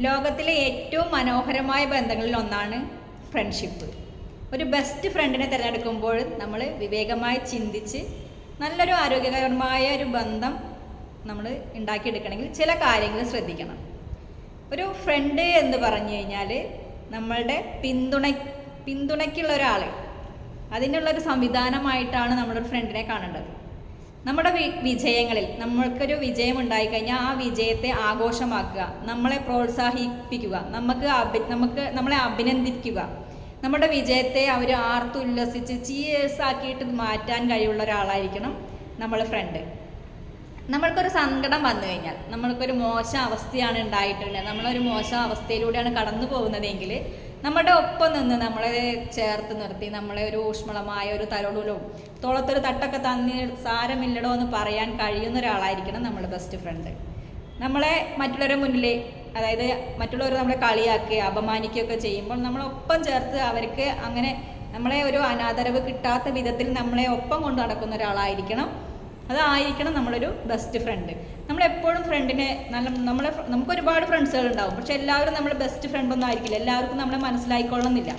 ലോകത്തിലെ ഏറ്റവും മനോഹരമായ ബന്ധങ്ങളിൽ ഒന്നാണ് ഫ്രണ്ട്ഷിപ്പ്. ഒരു ബെസ്റ്റ് ഫ്രണ്ടിനെ തിരഞ്ഞെടുക്കുമ്പോൾ നമ്മൾ വിവേകമായി ചിന്തിച്ച് നല്ലൊരു ആരോഗ്യകരമായ ഒരു ബന്ധം നമ്മൾ ഉണ്ടാക്കിയെടുക്കണമെങ്കിൽ ചില കാര്യങ്ങൾ ശ്രദ്ധിക്കണം. ഒരു ഫ്രണ്ട് എന്ന് പറഞ്ഞു കഴിഞ്ഞാൽ നമ്മളുടെ പിന്തുണയ്ക്കുള്ള ഒരാൾ, അതിനുള്ളൊരു സംവിധാനമായിട്ടാണ് നമ്മളൊരു ഫ്രണ്ടിനെ കാണേണ്ടത്. നമ്മുടെ വിജയങ്ങളിൽ നമ്മൾക്കൊരു വിജയം ഉണ്ടായിക്കഴിഞ്ഞാൽ ആ വിജയത്തെ ആഘോഷമാക്കുക, നമ്മളെ പ്രോത്സാഹിപ്പിക്കുക, നമ്മളെ അഭിനന്ദിക്കുക, നമ്മുടെ വിജയത്തെ അവർ ആർത്തുല്ലസിച്ച് ചീയേഴ്സാക്കിയിട്ട് മാറ്റാൻ കഴിവുള്ള ഒരാളായിരിക്കണം നമ്മൾ ഫ്രണ്ട്. നമ്മൾക്കൊരു സങ്കടം വന്നു കഴിഞ്ഞാൽ, നമ്മൾക്കൊരു മോശം അവസ്ഥയാണ് ഉണ്ടായിട്ടുള്ളത്, നമ്മളൊരു മോശം അവസ്ഥയിലൂടെയാണ് കടന്നു പോകുന്നതെങ്കിൽ നമ്മുടെ ഒപ്പം നിന്ന് നമ്മളെ ചേർത്ത് നിർത്തി നമ്മളെ ഒരു ഊഷ്മളമായ ഒരു തലോടലും തോളത്തൊരു തട്ടൊക്കെ തന്നി സാരമില്ലടോ എന്ന് പറയാൻ കഴിയുന്ന ഒരാളായിരിക്കണം നമ്മുടെ ബെസ്റ്റ് ഫ്രണ്ട്. നമ്മളെ മറ്റുള്ളവരുടെ മുന്നിൽ, അതായത് മറ്റുള്ളവർ നമ്മളെ കളിയാക്കുകയോ അപമാനിക്കുകയൊക്കെ ചെയ്യുമ്പോൾ നമ്മളൊപ്പം ചേർത്ത് അവർക്ക് അങ്ങനെ നമ്മളെ ഒരു അനാദരവ് കിട്ടാത്ത വിധത്തിൽ നമ്മളെ ഒപ്പം കൊണ്ട് നടക്കുന്ന ഒരാളായിരിക്കണം. അതായിരിക്കണം നമ്മളൊരു ബെസ്റ്റ് ഫ്രണ്ട്. നമ്മളെപ്പോഴും ഫ്രണ്ടിനെ നമുക്ക് ഒരുപാട് ഫ്രണ്ട്സുകൾ ഉണ്ടാവും, പക്ഷെ എല്ലാവരും നമ്മൾ ബെസ്റ്റ് ഫ്രണ്ടൊന്നും ആയിരിക്കില്ല. എല്ലാവർക്കും നമ്മളെ മനസ്സിലായിക്കൊള്ളുന്നില്ല.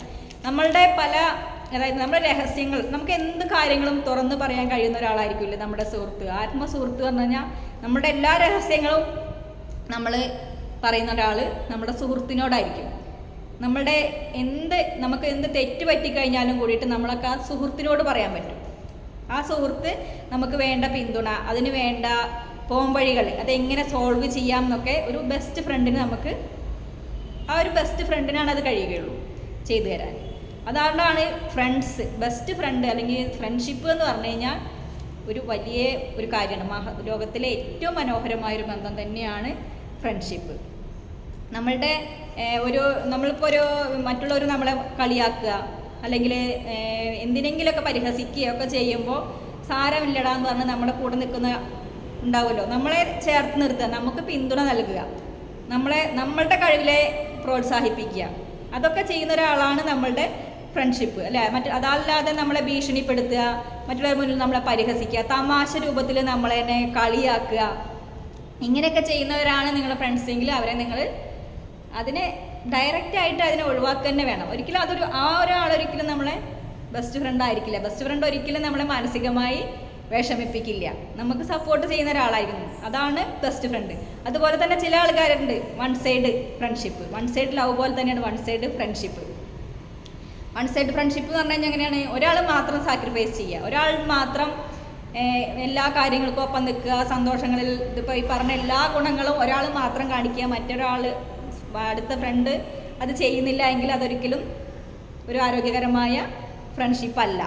നമ്മളുടെ അതായത് നമ്മുടെ രഹസ്യങ്ങൾ, നമുക്ക് എന്ത് കാര്യങ്ങളും തുറന്ന് പറയാൻ കഴിയുന്ന ഒരാളായിരിക്കില്ല നമ്മുടെ സുഹൃത്ത്. ആത്മസുഹൃത്ത് പറഞ്ഞു കഴിഞ്ഞാൽ നമ്മുടെ എല്ലാ രഹസ്യങ്ങളും നമ്മൾ പറയുന്ന ഒരാൾ നമ്മുടെ സുഹൃത്തിനോടായിരിക്കും. നമുക്ക് എന്ത് തെറ്റ് പറ്റിക്കഴിഞ്ഞാലും കൂടിയിട്ട് നമ്മളൊക്കെ ആ സുഹൃത്തിനോട് പറയാൻ പറ്റും. ആ സുഹൃത്ത് നമുക്ക് വേണ്ട പിന്തുണ, അതിന് വേണ്ട പോംവഴികൾ, അതെങ്ങനെ സോൾവ് ചെയ്യാം എന്നൊക്കെ ഒരു ബെസ്റ്റ് ഫ്രണ്ടിന് ആ ഒരു ബെസ്റ്റ് ഫ്രണ്ടിനാണ് അത് കഴിയുകയുള്ളൂ ചെയ്തു തരാൻ. അതുകൊണ്ടാണ് ബെസ്റ്റ് ഫ്രണ്ട് അല്ലെങ്കിൽ ഫ്രണ്ട്ഷിപ്പ് എന്ന് പറഞ്ഞു കഴിഞ്ഞാൽ ഒരു വലിയ ഒരു കാര്യമാണ്. ലോകത്തിലെ ഏറ്റവും മനോഹരമായൊരു ബന്ധം തന്നെയാണ് ഫ്രണ്ട്ഷിപ്പ്. നമ്മളിപ്പോൾ മറ്റുള്ളവർ നമ്മളെ കളിയാക്കുക അല്ലെങ്കിൽ എന്തിനെങ്കിലുമൊക്കെ പരിഹസിക്കുകയൊക്കെ ചെയ്യുമ്പോൾ സാരമില്ലടാന്ന് പറഞ്ഞ് നമ്മുടെ കൂടെ നിൽക്കുന്ന ഉണ്ടാവുമല്ലോ, നമ്മളെ ചേർത്ത് നിർത്തുക, നമുക്ക് പിന്തുണ നൽകുക, നമ്മളുടെ കഴിവിലെ പ്രോത്സാഹിപ്പിക്കുക, അതൊക്കെ ചെയ്യുന്ന ഒരാളാണ് നമ്മളുടെ ഫ്രണ്ട്ഷിപ്പ് അല്ലേ. അതല്ലാതെ നമ്മളെ ഭീഷണിപ്പെടുത്തുക, മറ്റുള്ളവർ മുന്നിൽ നമ്മളെ പരിഹസിക്കുക, തമാശ രൂപത്തിൽ നമ്മളെ കളിയാക്കുക, ഇങ്ങനെയൊക്കെ ചെയ്യുന്നവരാണ് നിങ്ങളുടെ ഫ്രണ്ട്സെങ്കിൽ അവരെ നിങ്ങൾ അതിനെ ഡയറക്റ്റായിട്ട് അതിനെ ഒഴിവാക്കുക തന്നെ വേണം. ഒരിക്കലും ഒരാളൊരിക്കലും നമ്മളെ ബെസ്റ്റ് ഫ്രണ്ട് ആയിരിക്കില്ല. ബെസ്റ്റ് ഫ്രണ്ട് ഒരിക്കലും നമ്മളെ മാനസികമായി വിഷമിപ്പിക്കില്ല, നമുക്ക് സപ്പോർട്ട് ചെയ്യുന്ന ഒരാളായിരുന്നു. അതാണ് ബെസ്റ്റ് ഫ്രണ്ട്. അതുപോലെ തന്നെ ചില ആൾക്കാരുണ്ട് one side friendship, one side love പോലെ തന്നെയാണ് one side friendship. One side friendship എന്ന് പറഞ്ഞു കഴിഞ്ഞാൽ എങ്ങനെയാണ്, ഒരാൾ മാത്രം സാക്രിഫൈസ് ചെയ്യുക, ഒരാൾ മാത്രം എല്ലാ കാര്യങ്ങൾക്കും ഒപ്പം നിൽക്കുക, സന്തോഷങ്ങളിൽ ഇതിപ്പോൾ ഈ പറഞ്ഞ എല്ലാ ഗുണങ്ങളും ഒരാൾ മാത്രം കാണിക്കുക, മറ്റൊരാൾ അടുത്ത ഫ്രണ്ട് അത് ചെയ്യുന്നില്ല എങ്കിൽ അതൊരിക്കലും ഒരു ആരോഗ്യകരമായ ഫ്രണ്ട്ഷിപ്പ് അല്ല.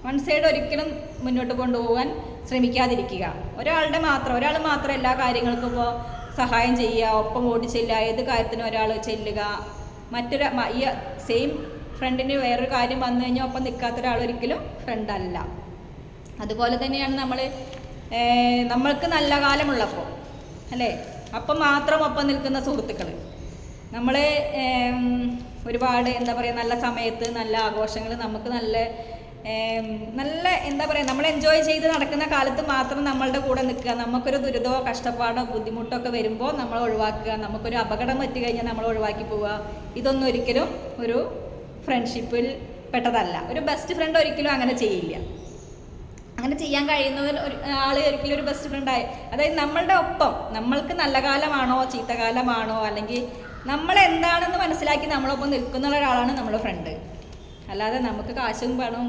വൺ സൈഡ് ഒരിക്കലും മുന്നോട്ട് കൊണ്ടുപോകാൻ ശ്രമിക്കാതിരിക്കുക. ഒരാൾ മാത്രം എല്ലാ കാര്യങ്ങൾക്കും ഇപ്പോൾ സഹായം ചെയ്യുക, ഒപ്പം ഓടി ചെല്ലുക, ഏത് കാര്യത്തിനും ഒരാൾ ചെല്ലുക, ഈ സെയിം ഫ്രണ്ടിന് വേറൊരു കാര്യം വന്നു കഴിഞ്ഞാൽ ഒപ്പം നിൽക്കാത്ത ഒരാൾ ഒരിക്കലും ഫ്രണ്ടല്ല. അതുപോലെ തന്നെയാണ് നമ്മൾക്ക് നല്ല കാലമുള്ളപ്പോൾ അല്ലേ, അപ്പം മാത്രം ഒപ്പം നിൽക്കുന്ന സുഹൃത്തുക്കൾ. നമ്മൾ ഒരുപാട് നല്ല സമയത്ത് നല്ല ആഘോഷങ്ങൾ, നമുക്ക് നല്ല നമ്മൾ എൻജോയ് ചെയ്ത് നടക്കുന്ന കാലത്ത് മാത്രം നമ്മളുടെ കൂടെ നിൽക്കുക. നമുക്കൊരു ദുരിതമോ കഷ്ടപ്പാടോ ബുദ്ധിമുട്ടോ ഒക്കെ വരുമ്പോൾ നമ്മൾ ഒഴിവാക്കുക, നമുക്കൊരു അപകടം പറ്റി കഴിഞ്ഞാൽ നമ്മൾ ഒഴിവാക്കി പോവുക. ഇതൊന്നും ഒരിക്കലും ഒരു ഫ്രണ്ട്ഷിപ്പിൽ പെട്ടതല്ല. ഒരു ബെസ്റ്റ് ഫ്രണ്ട് ഒരിക്കലും അങ്ങനെ ചെയ്യില്ല. അങ്ങനെ ചെയ്യാൻ കഴിയുന്നതിൽ ആൾ ഒരിക്കലും ഒരു ബെസ്റ്റ് ഫ്രണ്ടായി, അതായത് നമ്മളുടെ ഒപ്പം, നമ്മൾക്ക് നല്ല കാലമാണോ ചീത്തകാലമാണോ അല്ലെങ്കിൽ നമ്മളെന്താണെന്ന് മനസ്സിലാക്കി നമ്മളൊപ്പം നിൽക്കുന്ന ഒരാളാണ് നമ്മുടെ ഫ്രണ്ട്. അല്ലാതെ നമുക്ക് കാശും പണവും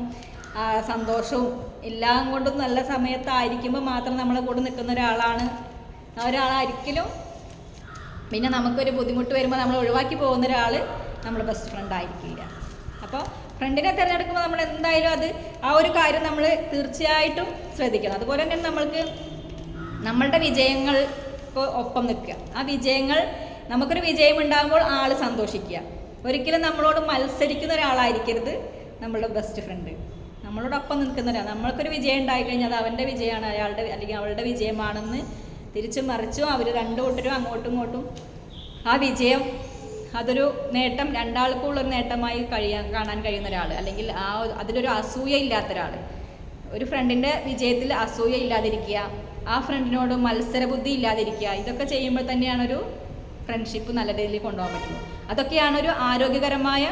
സന്തോഷവും എല്ലാം കൊണ്ടും നല്ല സമയത്തായിരിക്കുമ്പോൾ മാത്രം നമ്മളെ കൂടെ നിൽക്കുന്ന ഒരാളായിരിക്കലും പിന്നെ നമുക്കൊരു ബുദ്ധിമുട്ട് വരുമ്പോൾ നമ്മൾ ഒഴിവാക്കി പോകുന്ന ഒരാൾ നമ്മുടെ ബെസ്റ്റ് ഫ്രണ്ട് ആയിരിക്കില്ല. അപ്പോൾ ഫ്രണ്ടിനെ തിരഞ്ഞെടുക്കുമ്പോൾ നമ്മൾ എന്തായാലും ആ ഒരു കാര്യം നമ്മൾ തീർച്ചയായിട്ടും ശ്രദ്ധിക്കണം. അതുപോലെ തന്നെ നമ്മളുടെ വിജയങ്ങൾ ഒപ്പം നിൽക്കുക. ആ വിജയങ്ങൾ, നമുക്കൊരു വിജയം ഉണ്ടാകുമ്പോൾ ആൾ സന്തോഷിക്കുക. ഒരിക്കലും നമ്മളോട് മത്സരിക്കുന്ന ഒരാളായിരിക്കരുത് നമ്മളുടെ ബെസ്റ്റ് ഫ്രണ്ട്. നമ്മളോടൊപ്പം നിൽക്കുന്ന ഒരാൾ, നമ്മൾക്കൊരു വിജയം ഉണ്ടായിക്കഴിഞ്ഞാൽ അത് അവൻ്റെ വിജയമാണ്, അല്ലെങ്കിൽ അവളുടെ വിജയമാണെന്ന് തിരിച്ചും മറിച്ചും അവർ രണ്ടു കൂട്ടരും അങ്ങോട്ടും ഇങ്ങോട്ടും ആ വിജയം അതൊരു നേട്ടം, രണ്ടാൾക്കുള്ളൊരു നേട്ടമായി കാണാൻ കഴിയുന്ന ഒരാൾ, അല്ലെങ്കിൽ അതിലൊരു അസൂയ ഇല്ലാത്ത ഒരാൾ. ഒരു ഫ്രണ്ടിൻ്റെ വിജയത്തിൽ അസൂയ ഇല്ലാതിരിക്കുക, ആ ഫ്രണ്ടിനോട് മത്സരബുദ്ധി ഇല്ലാതിരിക്കുക, ഇതൊക്കെ ചെയ്യുമ്പോൾ തന്നെയാണ് ഒരു ഫ്രണ്ട്ഷിപ്പ് നല്ല രീതിയിൽ കൊണ്ടുപോകാൻ പറ്റുള്ളൂ. അതൊക്കെയാണ് ഒരു ആരോഗ്യകരമായ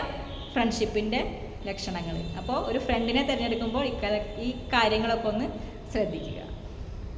ഫ്രണ്ട്ഷിപ്പിൻ്റെ ലക്ഷണങ്ങൾ. അപ്പോൾ ഒരു ഫ്രണ്ടിനെ തിരഞ്ഞെടുക്കുമ്പോൾ ഈ കാര്യങ്ങളൊക്കെ ഒന്ന് ശ്രദ്ധിക്കുക.